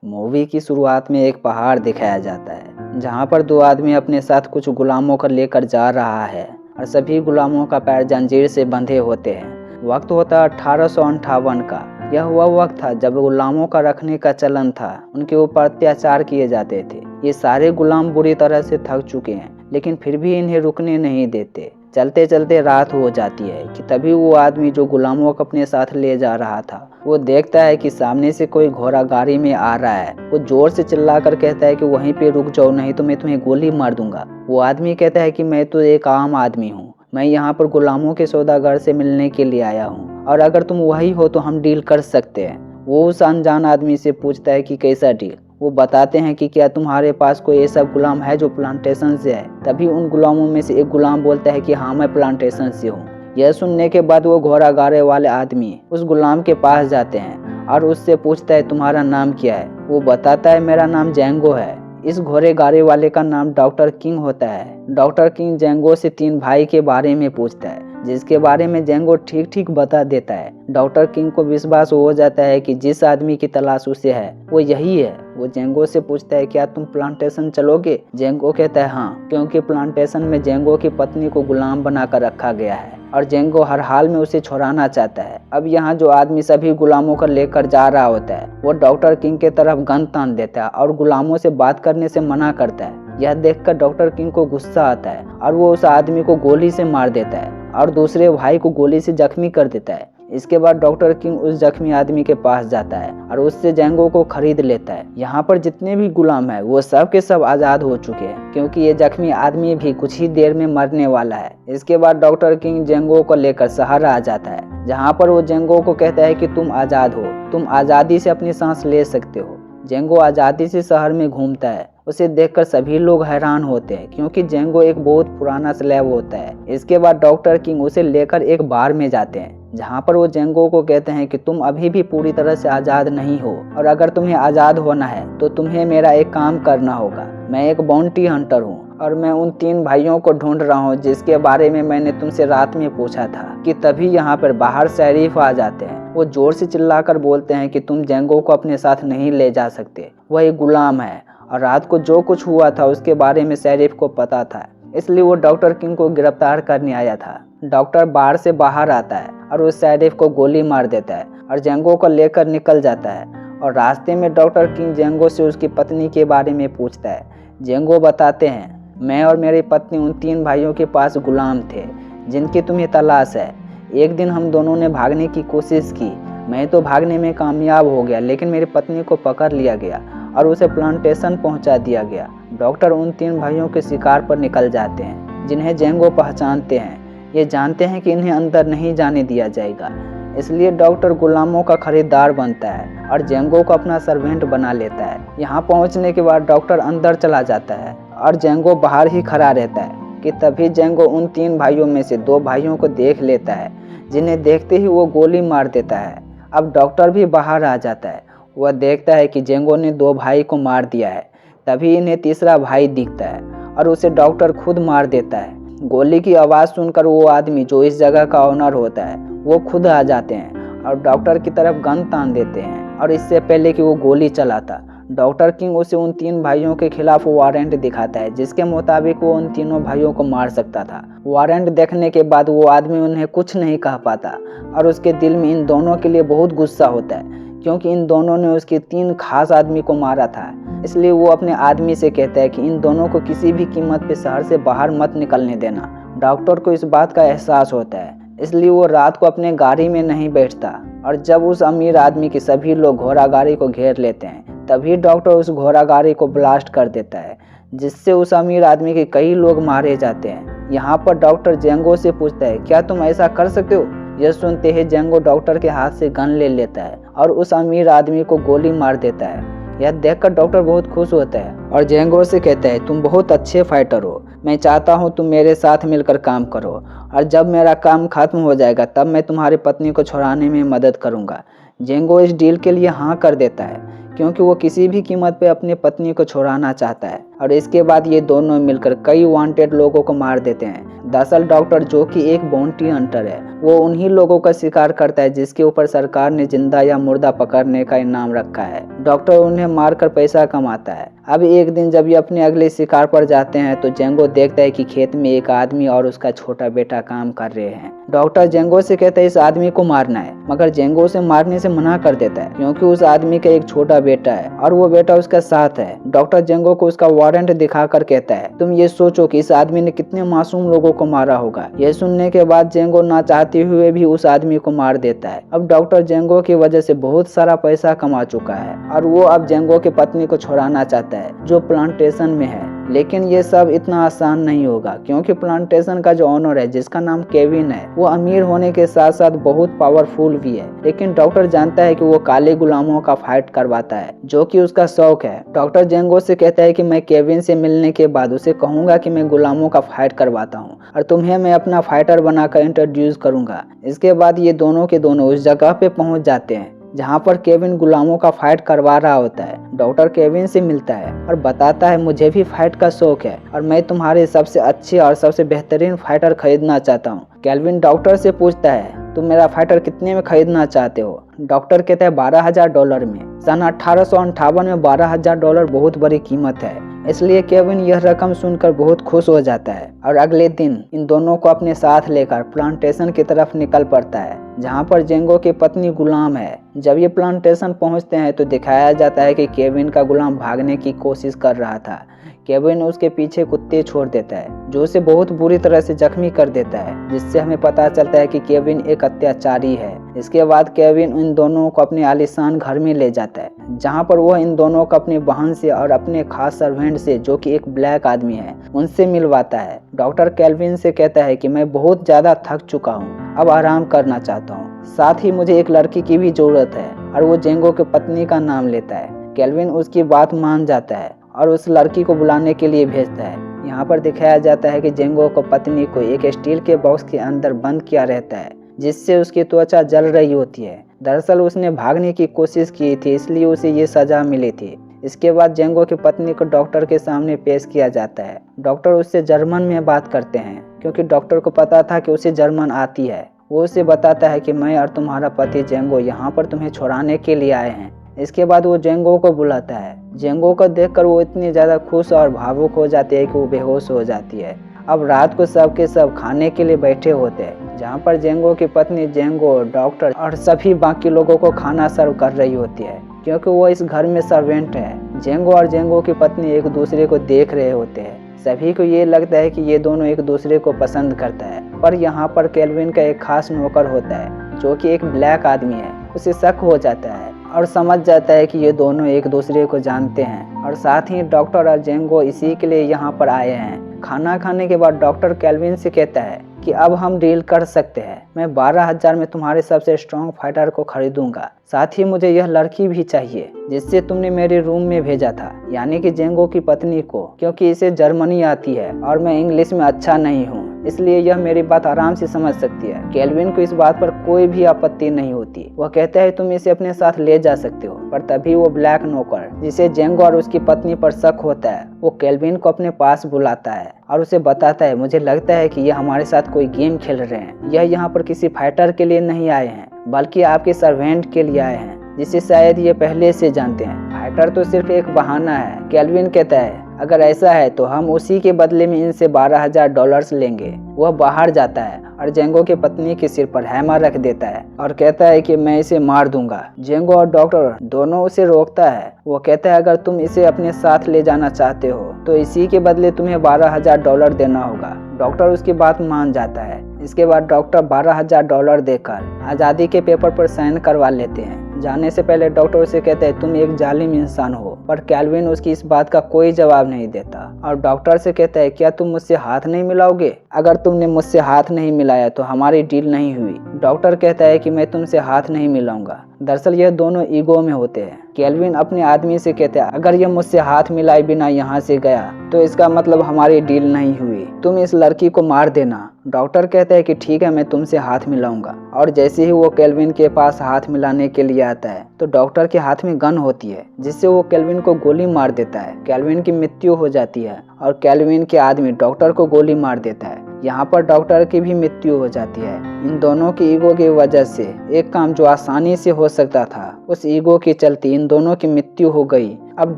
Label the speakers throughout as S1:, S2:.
S1: Movie की शुरुआत में एक पहाड़ दिखाया जाता है जहां पर दो आदमी अपने साथ कुछ गुलामों को लेकर जा रहा है और सभी गुलामों का पैर जंजीर से बंधे होते हैं। वक्त होता 1858 का। यह वह वक्त था जब गुलामों का रखने का चलन था, उनके ऊपर अत्याचार किए जाते थे। ये सारे गुलाम बुरी तरह से थक चुके हैं, लेकिन फिर भी इन्हें रुकने नहीं देते। चलते चलते रात हो जाती है कि तभी वो आदमी जो गुलामों को अपने साथ ले जा रहा था, वो देखता है कि सामने से कोई घोड़ा गाड़ी में आ रहा है। वो जोर से चिल्लाकर कहता है कि वहीं पे रुक जाओ, नहीं तो मैं तुम्हें गोली मार दूंगा। वो आदमी कहता है कि मैं तो एक आम आदमी हूँ, मैं यहाँ पर गुलामों के सौदागर से मिलने के लिए आया हूँ, और अगर तुम वही हो तो हम डील कर सकते हैं। वो उस अनजान आदमी से पूछता है कि कैसा डील। वो बताते हैं कि क्या तुम्हारे पास कोई ऐसा गुलाम है जो प्लांटेशन से है। तभी उन गुलामों में से एक गुलाम बोलता है कि हाँ, मैं प्लांटेशन से हूँ। यह सुनने के बाद वो घोड़ा गाड़े वाले आदमी उस गुलाम के पास जाते हैं और उससे पूछता है तुम्हारा नाम क्या है। वो बताता है मेरा नाम जेंगो है। इस घोड़े गाड़े वाले का नाम डॉक्टर किंग होता है। डॉक्टर किंग जेंगो से 3 भाई के बारे में पूछता है, जिसके बारे में जेंगो ठीक ठीक बता देता है। डॉक्टर किंग को विश्वास हो जाता है कि जिस आदमी की तलाश उसे है वो यही है। वो जेंगो से पूछता है क्या तुम प्लांटेशन चलोगे। जेंगो कहता है हाँ, क्योंकि प्लांटेशन में जेंगो की पत्नी को गुलाम बनाकर रखा गया है और जेंगो हर हाल में उसे छुड़ाना चाहता है। अब यहाँ जो आदमी सभी गुलामों को लेकर जा रहा होता है, वो डॉक्टर किंग के तरफ गन तान देता है और गुलामों से बात करने से मना करता है। यह देखकर डॉक्टर किंग को गुस्सा आता है और वो उस आदमी को गोली से मार देता है और दूसरे भाई को गोली से जख्मी कर देता है। इसके बाद डॉक्टर किंग उस जख्मी आदमी के पास जाता है और उससे जेंगो को खरीद लेता है। यहाँ पर जितने भी गुलाम है वो सब के सब आज़ाद हो चुके हैं, क्योंकि ये जख्मी आदमी भी कुछ ही देर में मरने वाला है। इसके बाद डॉक्टर किंग जेंगो को लेकर शहर आ जाता है, जहाँ पर वो जेंगो को कहता है कि तुम आज़ाद हो, तुम आज़ादी से अपनी सांस ले सकते हो। जेंगो आज़ादी से शहर में घूमता है। उसे देखकर सभी लोग हैरान होते हैं, क्योंकि जेंगो एक बहुत पुराना स्लेव होता है। इसके बाद डॉक्टर किंग उसे लेकर एक बार में जाते हैं, जहाँ पर वो जेंगो को कहते हैं कि तुम अभी भी पूरी तरह से आज़ाद नहीं हो, और अगर तुम्हें आज़ाद होना है तो तुम्हें मेरा एक काम करना होगा। मैं एक बाउंटी हंटर हूँ और मैं उन 3 भाइयों को ढूंढ रहा हूँ जिसके बारे में मैंने तुमसे रात में पूछा था। कि तभी यहाँ पर बाहर शरीफ आ जाते हैं। वो जोर से चिल्लाकर बोलते हैं कि तुम जेंगो को अपने साथ नहीं ले जा सकते, वह एक गुलाम है और रात को जो कुछ हुआ था उसके बारे में शरीफ को पता था, इसलिए वो डॉक्टर किंग को गिरफ्तार करने आया था। डॉक्टर बार से बाहर आता है और उस शरीफ को गोली मार देता है और जेंगो को लेकर निकल जाता है। और रास्ते में डॉक्टर किंग जेंगो से उसकी पत्नी के बारे में पूछता है। जेंगो बताते हैं मैं और मेरी पत्नी उन 3 भाइयों के पास गुलाम थे जिनकी तुम्हें तलाश है। एक दिन हम दोनों ने भागने की कोशिश की। मैं तो भागने में कामयाब हो गया, लेकिन मेरी पत्नी को पकड़ लिया गया और उसे प्लांटेशन पहुंचा दिया गया। डॉक्टर उन 3 भाइयों के शिकार पर निकल जाते हैं, जिन्हें जेंगो पहचानते हैं। ये जानते हैं कि इन्हें अंदर नहीं जाने दिया जाएगा, इसलिए डॉक्टर गुलामों का खरीदार बनता है और जेंगो को अपना सर्वेंट बना लेता है। यहाँ पहुँचने के बाद डॉक्टर अंदर चला जाता है और जेंगो बाहर ही खड़ा रहता है कि तभी जेंगो उन 3 भाइयों में से 2 भाइयों को देख लेता है, जिन्हें देखते ही वो गोली मार देता है। अब डॉक्टर भी बाहर आ जाता है। वह देखता है कि जेंगो ने 2 भाई को मार दिया है। तभी इन्हें तीसरा भाई दिखता है और उसे डॉक्टर खुद मार देता है। गोली की आवाज़ सुनकर वो आदमी जो इस जगह का ओनर होता है वो खुद आ जाते हैं और डॉक्टर की तरफ गन तान देते हैं। और इससे पहले कि वो गोली चलाता, डॉक्टर किंग उसे उन 3 भाइयों के खिलाफ वारंट दिखाता है, जिसके मुताबिक वो उन तीनों भाइयों को मार सकता था। वारंट देखने के बाद वो आदमी उन्हें कुछ नहीं कह पाता और उसके दिल में इन दोनों के लिए बहुत गुस्सा होता है, क्योंकि इन दोनों ने उसके 3 खास आदमी को मारा था। इसलिए वो अपने आदमी से कहता है कि इन दोनों को किसी भी कीमत पे शहर से बाहर मत निकलने देना। डॉक्टर को इस बात का एहसास होता है, इसलिए वो रात को अपने गाड़ी में नहीं बैठता। और जब उस अमीर आदमी के सभी लोग घोड़ा गाड़ी को घेर लेते हैं, तभी डॉक्टर उस घोड़ा गाड़ी को ब्लास्ट कर देता है, जिससे उस अमीर आदमी के कई लोग मारे जाते हैं। यहाँ पर डॉक्टर जेंगो से पूछता है क्या तुम ऐसा कर सकते हो। यह सुनते ही जेंगो डॉक्टर के हाथ से गन ले लेता है और उस अमीर आदमी को गोली मार देता है। यह देखकर डॉक्टर बहुत खुश होता है और जेंगो से कहता है तुम बहुत अच्छे फाइटर हो, मैं चाहता हूँ तुम मेरे साथ मिलकर काम करो, और जब मेरा काम खत्म हो जाएगा तब मैं तुम्हारी पत्नी को छुड़ाने में मदद करूँगा। जेंगो इस डील के लिए हाँ कर देता है, क्योंकि वो किसी भी कीमत पे अपनी पत्नी को छुड़ाना चाहता है। और इसके बाद ये दोनों मिलकर कई वांटेड लोगों को मार देते हैं। दरअसल डॉक्टर, जो कि एक बाउंटी हंटर है, वो उन्हीं लोगों का शिकार करता है जिसके ऊपर सरकार ने जिंदा या मुर्दा पकड़ने का इनाम रखा है। डॉक्टर उन्हें मारकर पैसा कमाता है। अब एक दिन जब ये अपने अगले शिकार पर जाते हैं तो जेंगो देखता है कि खेत में एक आदमी और उसका छोटा बेटा काम कर रहे हैं। डॉक्टर जेंगो से कहता है इस आदमी को मारना है, मगर जेंगो उसे मारने से मना कर देता है क्योंकि उस आदमी का एक छोटा बेटा है और वो बेटा उसका साथ है। डॉक्टर जेंगो को उसका वारंट दिखाकर कहता है तुम ये सोचो कि इस आदमी ने कितने मासूम लोगों को मारा होगा। यह सुनने के बाद जेंगो ना चाहते हुए भी उस आदमी को मार देता है। अब डॉक्टर जेंगो की वजह से बहुत सारा पैसा कमा चुका है और वो अब जेंगो की पत्नी को छुड़ाना चाहता है जो प्लांटेशन में है। लेकिन ये सब इतना आसान नहीं होगा क्योंकि प्लांटेशन का जो ऑनर है जिसका नाम केविन है वो अमीर होने के साथ साथ बहुत पावरफुल भी है। लेकिन डॉक्टर जानता है कि वो काले गुलामों का फाइट करवाता है जो कि उसका शौक है। डॉक्टर जेंगो से कहता है कि मैं केविन से मिलने के बाद उसे कहूंगा कि मैं गुलामों का फाइट करवाता हूँ और तुम्हें मैं अपना फाइटर बनाकर इंट्रोड्यूस करूंगा। इसके बाद ये दोनों के दोनों उस जगह पे पहुंच जाते हैं जहाँ पर केविन गुलामों का फाइट करवा रहा होता है। डॉक्टर केविन से मिलता है और बताता है मुझे भी फाइट का शौक है और मैं तुम्हारे सबसे अच्छे और सबसे बेहतरीन फाइटर खरीदना चाहता हूँ। केविन डॉक्टर से पूछता है तुम मेरा फाइटर कितने में खरीदना चाहते हो। डॉक्टर कहता है $12,000 में। सन 1858 में $12,000 बहुत बड़ी कीमत है, इसलिए केविन यह रकम सुनकर बहुत खुश हो जाता है और अगले दिन इन दोनों को अपने साथ लेकर प्लांटेशन की तरफ निकल पड़ता है जहां पर जेंगो की पत्नी गुलाम है। जब ये प्लांटेशन पहुंचते हैं तो दिखाया जाता है कि केविन का गुलाम भागने की कोशिश कर रहा था। केविन उसके पीछे कुत्ते छोड़ देता है जो उसे बहुत बुरी तरह से जख्मी कर देता है, जिससे हमें पता चलता है कि केविन एक अत्याचारी है। इसके बाद केविन इन दोनों को अपने आलीशान घर में ले जाता है जहां पर वह इन दोनों को अपनी बहन से और अपने खास सर्वेंट से जो कि एक ब्लैक आदमी है उनसे मिलवाता है। डॉक्टर केविन से कहता है कि मैं बहुत ज्यादा थक चुका हूँ, अब आराम करना चाहता हूँ, साथ ही मुझे एक लड़की की भी जरूरत है और वो जेंगो की पत्नी का नाम लेता है। केविन उसकी बात मान जाता है और उस लड़की को बुलाने के लिए भेजता है। यहाँ पर दिखाया जाता है कि जेंगो को पत्नी को एक स्टील के बॉक्स के अंदर बंद किया रहता है जिससे उसकी त्वचा जल रही होती है। दरअसल उसने भागने की कोशिश की थी इसलिए उसे ये सजा मिली थी। इसके बाद जेंगो की पत्नी को डॉक्टर के सामने पेश किया जाता है। डॉक्टर उससे जर्मन में बात करते हैं क्योंकि डॉक्टर को पता था कि उसे जर्मन आती है। वो उसे बताता है कि मैं और तुम्हारा पति जेंगो यहाँ पर तुम्हें छुड़ाने के लिए आए हैं। इसके बाद वो जेंगो को बुलाता है। जेंगो को देखकर वो इतनी ज़्यादा खुश और भावुक हो जाती है कि वो बेहोश हो जाती है। अब रात को सब के सब खाने के लिए बैठे होते हैं जहाँ पर जेंगो की पत्नी जेंगो, डॉक्टर और सभी बाकी लोगों को खाना सर्व कर रही होती है क्योंकि वो इस घर में सर्वेंट है। जेंगो और जेंगो की पत्नी एक दूसरे को देख रहे होते हैं। सभी को ये लगता है कि ये दोनों एक दूसरे को पसंद करता है, पर यहाँ पर केविन का एक खास नौकर होता है जो कि एक ब्लैक आदमी है। उसे शक हो जाता है और समझ जाता है कि ये दोनों एक दूसरे को जानते हैं और साथ ही डॉक्टर और जेंगो इसी के लिए यहाँ पर आए हैं। खाना खाने के बाद डॉक्टर केविन से कहता है कि अब हम डील कर सकते हैं। मैं 12,000 में तुम्हारे सबसे स्ट्रॉन्ग फाइटर को खरीदूंगा, साथ ही मुझे यह लड़की भी चाहिए जिससे तुमने मेरे रूम में भेजा था, यानी कि जेंगो की पत्नी को, क्योंकि इसे जर्मनी आती है और मैं इंग्लिश में अच्छा नहीं हूँ, इसलिए यह मेरी बात आराम से समझ सकती है। केविन को इस बात पर कोई भी आपत्ति नहीं होती। वह कहता है तुम इसे अपने साथ ले जा सकते हो, पर तभी वो ब्लैक नौकर जिसे जेंगो और उसकी पत्नी पर शक होता है वो केविन को अपने पास बुलाता है और उसे बताता है मुझे लगता है कि ये हमारे साथ कोई गेम खेल रहे हैं। यह यहाँ पर किसी फाइटर के लिए नहीं आए हैं बल्कि आपके सर्वेंट के लिए आए हैं जिसे शायद ये पहले से जानते हैं। फाइटर तो सिर्फ एक बहाना है। केविन कहता है अगर ऐसा है तो हम उसी के बदले में इनसे $12,000 लेंगे। वह बाहर जाता है और जेंगो की पत्नी के सिर पर हैमर रख देता है और कहता है कि मैं इसे मार दूंगा। जेंगो और डॉक्टर दोनों उसे रोकता है। वो कहता है अगर तुम इसे अपने साथ ले जाना चाहते हो तो इसी के बदले तुम्हें $12,000 देना होगा। डॉक्टर उसकी बात मान जाता है। इसके बाद डॉक्टर $12,000 देकर आज़ादी के पेपर पर साइन करवा लेते हैं। जाने से पहले डॉक्टर उसे कहते हैं तुम एक जालिम इंसान हो, पर केविन उसकी इस बात का कोई जवाब नहीं देता और डॉक्टर से कहता है क्या तुम मुझसे हाथ नहीं मिलाओगे? अगर तुमने मुझसे हाथ नहीं मिलाया तो हमारी डील नहीं हुई। डॉक्टर कहता है कि मैं तुमसे हाथ नहीं मिलाऊंगा। दरअसल यह दोनों ईगो में होते हैं। केविन अपने आदमी से कहता है अगर यह मुझसे हाथ मिलाए बिना यहाँ से गया तो इसका मतलब हमारी डील नहीं हुई, तुम इस लड़की को मार देना। डॉक्टर कहता है कि ठीक है मैं तुमसे हाथ मिलाऊंगा और जैसे ही वो केविन के पास हाथ मिलाने के लिए आता है तो डॉक्टर के हाथ में गन होती है जिससे वो केविन को गोली मार देता है। केविन की मृत्यु हो जाती है और केविन के आदमी डॉक्टर को गोली मार देता है। यहाँ पर डॉक्टर की भी मृत्यु हो जाती है। इन दोनों की ईगो की वजह से एक काम जो आसानी से हो सकता था, उस ईगो के चलते इन दोनों की मृत्यु हो गई। अब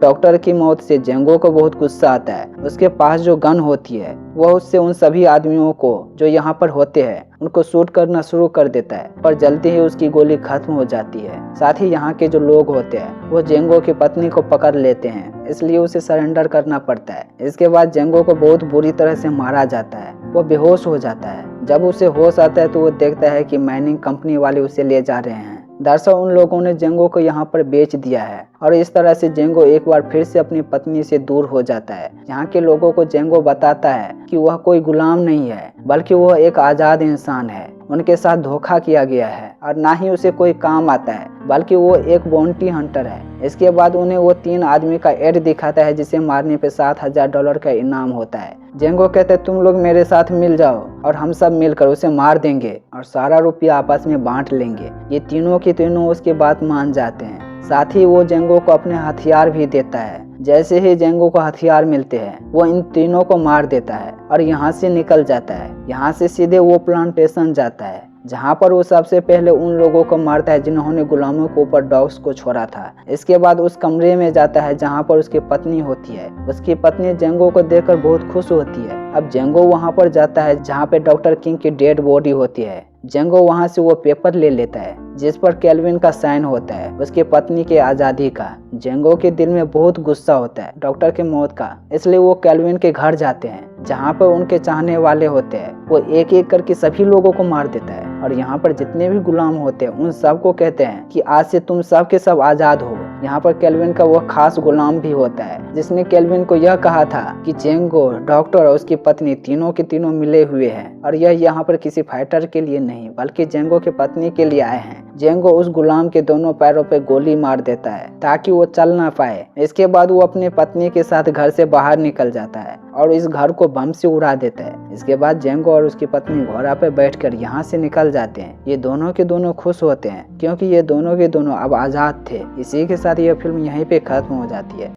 S1: डॉक्टर की मौत से जेंगो को बहुत गुस्सा आता है। उसके पास जो गन होती है वह उससे उन सभी आदमियों को जो यहाँ पर होते हैं उनको शूट करना शुरू कर देता है, पर जल्दी ही उसकी गोली खत्म हो जाती है। साथ ही यहाँ के जो लोग होते हैं वो जेंगो की पत्नी को पकड़ लेते हैं, इसलिए उसे सरेंडर करना पड़ता है। इसके बाद जेंगो को बहुत बुरी तरह से मारा जाता है। वो बेहोश हो जाता है। जब उसे होश आता है तो वो देखता है कि माइनिंग कंपनी वाले उसे ले जा रहे हैं। दरअसल उन लोगों ने जेंगो को यहाँ पर बेच दिया है और इस तरह से जेंगो एक बार फिर से अपनी पत्नी से दूर हो जाता है। यहाँ के लोगों को जेंगो बताता है कि वह कोई गुलाम नहीं है, बल्कि वह एक आज़ाद इंसान है। उनके साथ धोखा किया गया है और ना ही उसे कोई काम आता है, बल्कि वो एक बाउंटी हंटर है। इसके बाद उन्हें वो 3 आदमी का एड दिखाता है जिसे मारने पे $7,000 का इनाम होता है। जेंगो कहते हैं तुम लोग मेरे साथ मिल जाओ और हम सब मिलकर उसे मार देंगे और सारा रुपया आपस में बांट लेंगे। ये तीनों की तीनों उसकी बात मान जाते हैं। साथ ही वो जेंगो को अपने हथियार भी देता है। जैसे ही जेंगो को हथियार मिलते हैं वो इन तीनों को मार देता है और यहाँ से निकल जाता है। यहाँ से सीधे वो प्लांटेशन जाता है जहाँ पर वो सबसे पहले उन लोगों को मारता है जिन्होंने गुलामों के ऊपर डॉग्स को छोड़ा था। इसके बाद उस कमरे में जाता है जहाँ पर उसकी पत्नी होती है। उसकी पत्नी जेंगो को देखकर बहुत खुश होती है। अब जेंगो वहाँ पर जाता है जहाँ पे डॉक्टर किंग की डेड बॉडी होती है। जेंगो वहाँ से वो पेपर ले लेता है जिस पर केल्विन का साइन होता है, उसकी पत्नी के आज़ादी का। जेंगो के दिल में बहुत गुस्सा होता है डॉक्टर की मौत का, इसलिए वो केल्विन के घर जाते हैं जहाँ पर उनके चाहने वाले होते हैं। वो एक एक करके सभी लोगों को मार देता है और यहाँ पर जितने भी गुलाम होते हैं उन सबको कहते हैं कि आज से तुम सब के सब आज़ाद हो। यहाँ पर केल्विन का वो खास गुलाम भी होता है जिसने केल्विन को यह कहा था कि जेंगो, डॉक्टर और उसकी पत्नी तीनों के तीनों मिले हुए हैं और यह यहाँ पर किसी फाइटर के लिए नहीं बल्कि जेंगो की पत्नी के लिए आए हैं। जेंगो उस गुलाम के दोनों पैरों पे गोली मार देता है ताकि वो चल ना पाए। इसके बाद वो अपनी पत्नी के साथ घर से बाहर निकल जाता है और इस घर को बम से उड़ा देता है। इसके बाद जेंगो और उसकी पत्नी घोड़ा पे बैठकर यहाँ से निकल जाते हैं। ये दोनों के दोनों खुश होते हैं क्योंकि ये दोनों के दोनों अब आज़ाद थे। इसी के साथ ये फिल्म यहीं पे खत्म हो जाती है।